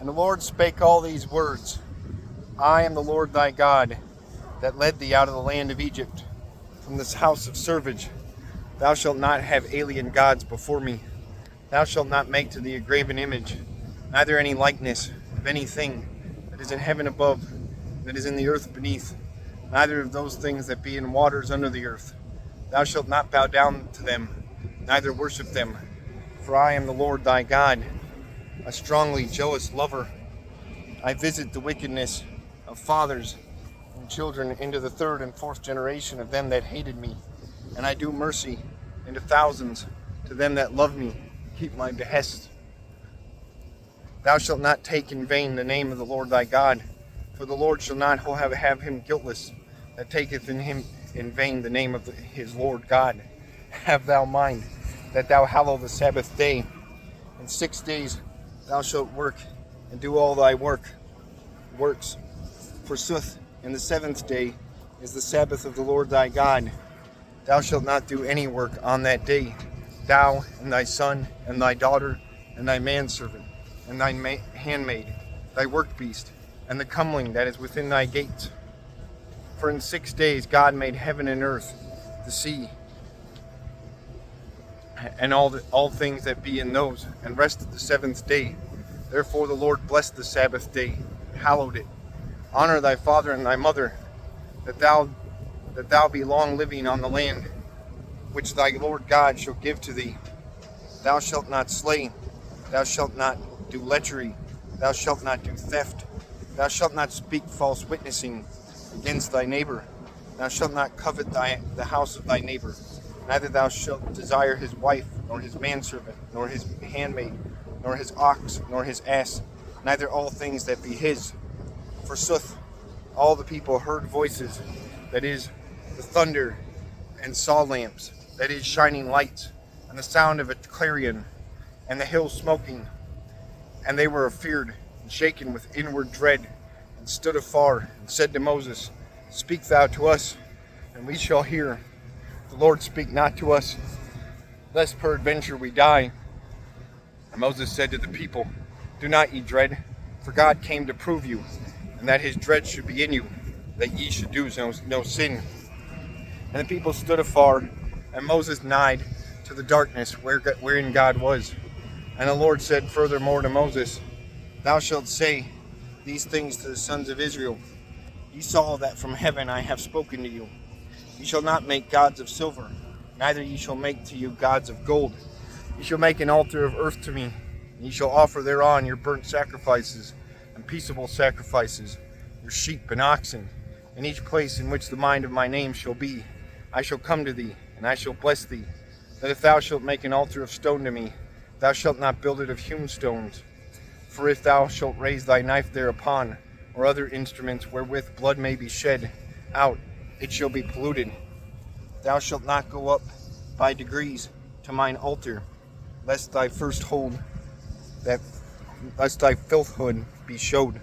And the Lord spake all these words, I am the Lord thy God, that led thee out of the land of Egypt, from this house of servage. Thou shalt not have alien gods before me. Thou shalt not make to thee a graven image, neither any likeness of anything that is in heaven above, that is in the earth beneath, neither of those things that be in waters under the earth. Thou shalt not bow down to them, neither worship them. For I am the Lord thy God, a strongly jealous lover. I visit the wickedness of fathers and children into the third and fourth generation of them that hated me. And I do mercy into thousands to them that love me, keep my behest. Thou shalt not take in vain the name of the Lord thy God, for the Lord shall not have him guiltless that taketh in vain the name of his Lord God. Have thou mind that thou hallow the Sabbath day. In 6 days thou shalt work and do all thy works. Forsooth, in the seventh day is the Sabbath of the Lord thy God. Thou shalt not do any work on that day, thou and thy son and thy daughter and thy manservant and thy handmaid, thy work beast, and the comeling that is within thy gates. For in 6 days God made heaven and earth, the sea, and all things that be in those, and rested the seventh day. Therefore the Lord blessed the Sabbath day, hallowed it. Honor thy father and thy mother, that thou be long living on the land which thy Lord God shall give to thee. Thou shalt not slay, thou shalt not do lechery, thou shalt not do theft, thou shalt not speak false witnessing against thy neighbor, thou shalt not covet the house of thy neighbor. Neither thou shalt desire his wife, nor his manservant, nor his handmaid, nor his ox, nor his ass, neither all things that be his. Forsooth, all the people heard voices, that is, the thunder, and saw lamps, that is, shining lights, and the sound of a clarion, and the hill smoking. And they were afeared, and shaken with inward dread, and stood afar, and said to Moses, Speak thou to us, and we shall hear. The Lord speak not to us, lest peradventure we die. And Moses said to the people, Do not ye dread, for God came to prove you, and that his dread should be in you, that ye should do no sin. And the people stood afar, and Moses nighed to the darkness wherein God was. And the Lord said furthermore to Moses, Thou shalt say these things to the sons of Israel. Ye saw that from heaven I have spoken to you. Ye shall not make gods of silver, neither ye shall make to you gods of gold. Ye shall make an altar of earth to me, and ye shall offer thereon your burnt sacrifices and peaceable sacrifices, your sheep and oxen. In each place in which the mind of my name shall be, I shall come to thee, and I shall bless thee. That if thou shalt make an altar of stone to me, thou shalt not build it of hewn stones. For if thou shalt raise thy knife thereupon, or other instruments wherewith blood may be shed out, it shall be polluted. Thou shalt not go up by degrees to mine altar, lest thy filthhood be showed.